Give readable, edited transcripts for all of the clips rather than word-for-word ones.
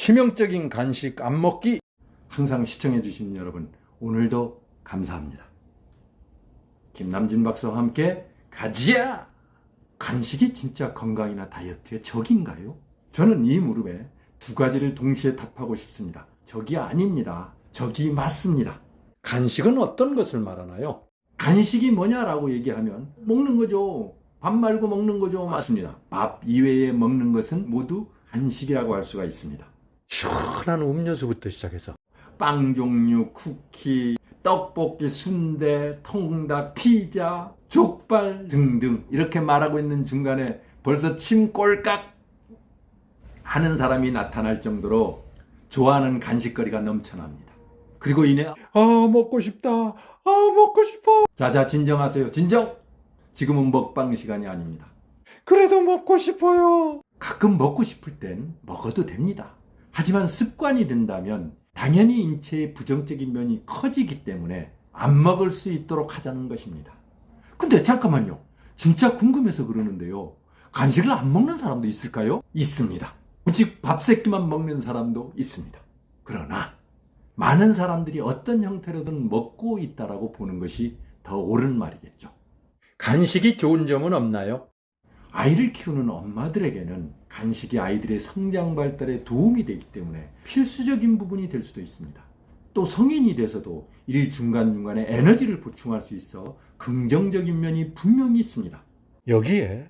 치명적인 간식 안 먹기. 항상 시청해주신 여러분, 오늘도 감사합니다. 김남진 박사와 함께 가지야! 간식이 진짜 건강이나 다이어트의 적인가요? 저는 이 무릎에 두 가지를 동시에 답하고 싶습니다. 적이 아닙니다. 적이 맞습니다. 간식은 어떤 것을 말하나요? 간식이 뭐냐라고 얘기하면 먹는 거죠. 밥 말고 먹는 거죠. 맞습니다. 밥 이외에 먹는 것은 모두 간식이라고 할 수가 있습니다. 시원한 음료수부터 시작해서 빵 종류, 쿠키, 떡볶이, 순대, 통닭, 피자, 족발 등등 이렇게 말하고 있는 중간에 벌써 침 꼴깍 하는 사람이 나타날 정도로 좋아하는 간식거리가 넘쳐납니다. 그리고 이내 먹고 싶다. 먹고 싶어. 자자 진정하세요. 진정. 지금은 먹방 시간이 아닙니다. 그래도 먹고 싶어요. 가끔 먹고 싶을 땐 먹어도 됩니다. 하지만 습관이 된다면 당연히 인체의 부정적인 면이 커지기 때문에 안 먹을 수 있도록 하자는 것입니다. 근데 잠깐만요. 진짜 궁금해서 그러는데요. 간식을 안 먹는 사람도 있을까요? 있습니다. 오직 밥 새끼만 먹는 사람도 있습니다. 그러나 많은 사람들이 어떤 형태로든 먹고 있다라고 보는 것이 더 옳은 말이겠죠. 간식이 좋은 점은 없나요? 아이를 키우는 엄마들에게는 간식이 아이들의 성장 발달에 도움이 되기 때문에 필수적인 부분이 될 수도 있습니다. 또 성인이 돼서도 일 중간중간에 에너지를 보충할 수 있어 긍정적인 면이 분명히 있습니다. 여기에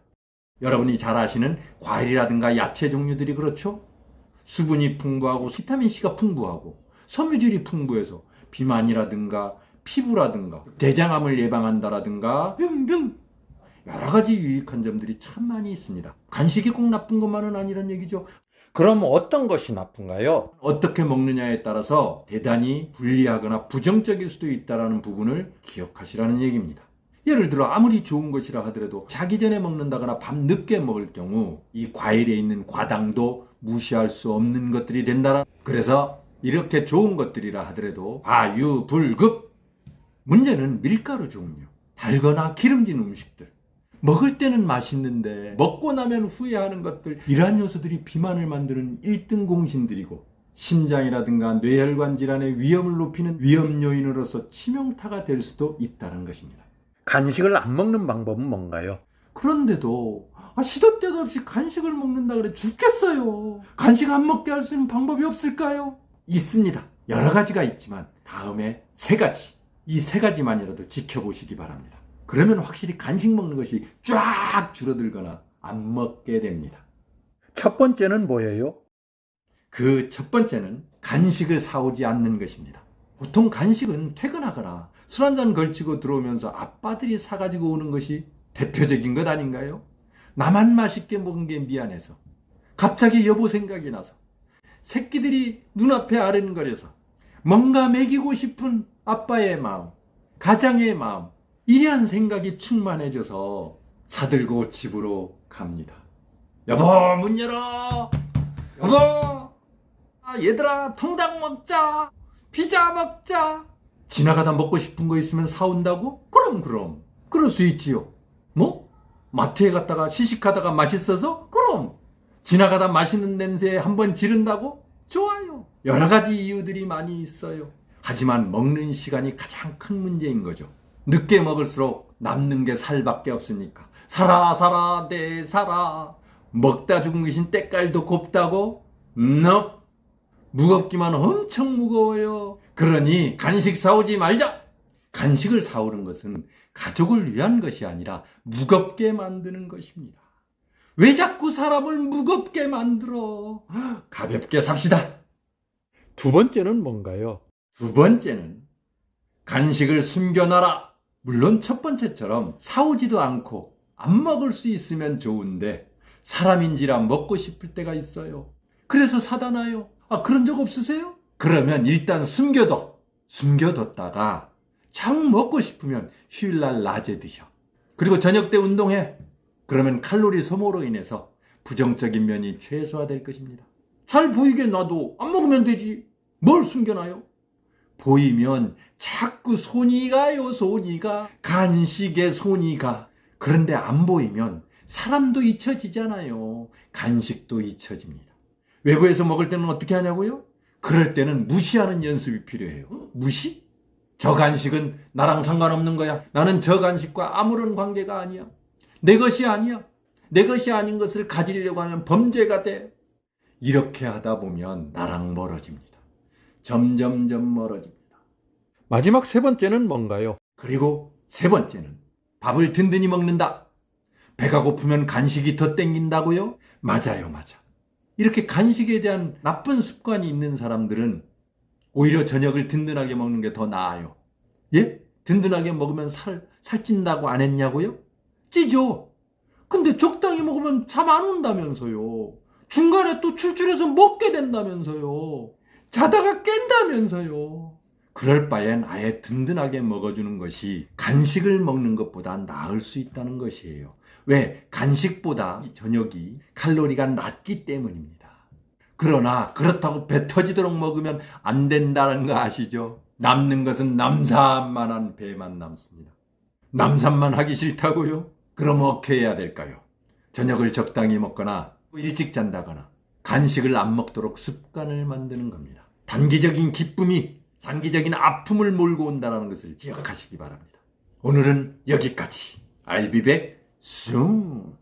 여러분이 잘 아시는 과일이라든가 야채 종류들이 그렇죠? 수분이 풍부하고 비타민C가 풍부하고 섬유질이 풍부해서 비만이라든가 피부라든가 대장암을 예방한다라든가 등등 여러 가지 유익한 점들이 참 많이 있습니다. 간식이 꼭 나쁜 것만은 아니란 얘기죠. 그럼 어떤 것이 나쁜가요? 어떻게 먹느냐에 따라서 대단히 불리하거나 부정적일 수도 있다는 부분을 기억하시라는 얘기입니다. 예를 들어 아무리 좋은 것이라 하더라도 자기 전에 먹는다거나 밤 늦게 먹을 경우 이 과일에 있는 과당도 무시할 수 없는 것들이 된다라. 그래서 이렇게 좋은 것들이라 하더라도 과유불급. 문제는 밀가루 종류, 달거나 기름진 음식들. 먹을 때는 맛있는데 먹고 나면 후회하는 것들, 이러한 요소들이 비만을 만드는 1등 공신들이고 심장이라든가 뇌혈관 질환의 위험을 높이는 위험 요인으로서 치명타가 될 수도 있다는 것입니다. 간식을 안 먹는 방법은 뭔가요? 그런데도 시도 때도 없이 간식을 먹는다 그래 죽겠어요. 간식 안 먹게 할 수 있는 방법이 없을까요? 있습니다. 여러 가지가 있지만 다음에 세 가지, 이 세 가지만이라도 지켜보시기 바랍니다. 그러면 확실히 간식 먹는 것이 쫙 줄어들거나 안 먹게 됩니다. 첫 번째는 뭐예요? 그 첫 번째는 간식을 사오지 않는 것입니다. 보통 간식은 퇴근하거나 술 한잔 걸치고 들어오면서 아빠들이 사가지고 오는 것이 대표적인 것 아닌가요? 나만 맛있게 먹은 게 미안해서, 갑자기 여보 생각이 나서, 새끼들이 눈앞에 아른거려서 뭔가 먹이고 싶은 아빠의 마음, 가장의 마음, 이러한 생각이 충만해져서 사들고 집으로 갑니다. 여보 문 열어. 여보 얘들아 통닭 먹자. 피자 먹자. 지나가다 먹고 싶은 거 있으면 사온다고? 그럼 그럴 수 있지요. 뭐? 마트에 갔다가 시식하다가 맛있어서? 그럼 지나가다 맛있는 냄새에 한번 지른다고? 좋아요. 여러 가지 이유들이 많이 있어요. 하지만 먹는 시간이 가장 큰 문제인 거죠. 늦게 먹을수록 남는 게 살밖에 없으니까 살아 내 살아. 먹다 죽은 것인 때깔도 곱다고? 너 무겁기만 엄청 무거워요. 그러니 간식 사오지 말자. 간식을 사오는 것은 가족을 위한 것이 아니라 무겁게 만드는 것입니다. 왜 자꾸 사람을 무겁게 만들어? 가볍게 삽시다. 두 번째는 뭔가요? 두 번째는 간식을 숨겨놔라. 물론 첫 번째처럼 사오지도 않고 안 먹을 수 있으면 좋은데 사람인지라 먹고 싶을 때가 있어요. 그래서 사다 놔요. 그런 적 없으세요? 그러면 일단 숨겨뒀다가 정 먹고 싶으면 휴일날 낮에 드셔. 그리고 저녁 때 운동해. 그러면 칼로리 소모로 인해서 부정적인 면이 최소화될 것입니다. 잘 보이게 놔도 안 먹으면 되지. 뭘 숨겨놔요? 보이면 자꾸 손이 가요. 손이 가. 간식에 손이 가. 그런데 안 보이면 사람도 잊혀지잖아요. 간식도 잊혀집니다. 외부에서 먹을 때는 어떻게 하냐고요? 그럴 때는 무시하는 연습이 필요해요. 무시? 저 간식은 나랑 상관없는 거야. 나는 저 간식과 아무런 관계가 아니야. 내 것이 아니야. 내 것이 아닌 것을 가지려고 하면 범죄가 돼. 이렇게 하다 보면 나랑 멀어집니다. 점점점 멀어집니다. 마지막 세 번째는 뭔가요? 그리고 세 번째는 밥을 든든히 먹는다. 배가 고프면 간식이 더 땡긴다고요? 맞아요, 맞아. 이렇게 간식에 대한 나쁜 습관이 있는 사람들은 오히려 저녁을 든든하게 먹는 게 더 나아요. 예? 든든하게 먹으면 살찐다고 안 했냐고요? 찌죠. 근데 적당히 먹으면 잠 안 온다면서요. 중간에 또 출출해서 먹게 된다면서요. 자다가 깬다면서요. 그럴 바엔 아예 든든하게 먹어주는 것이 간식을 먹는 것보다 나을 수 있다는 것이에요. 왜? 간식보다 저녁이 칼로리가 낮기 때문입니다. 그러나 그렇다고 배 터지도록 먹으면 안 된다는 거 아시죠? 남는 것은 남산만한 배만 남습니다. 남산만 하기 싫다고요? 그럼 어떻게 해야 될까요? 저녁을 적당히 먹거나 일찍 잔다거나 간식을 안 먹도록 습관을 만드는 겁니다. 단기적인 기쁨이 장기적인 아픔을 몰고 온다는 것을 기억하시기 바랍니다. 오늘은 여기까지. I'll be back soon.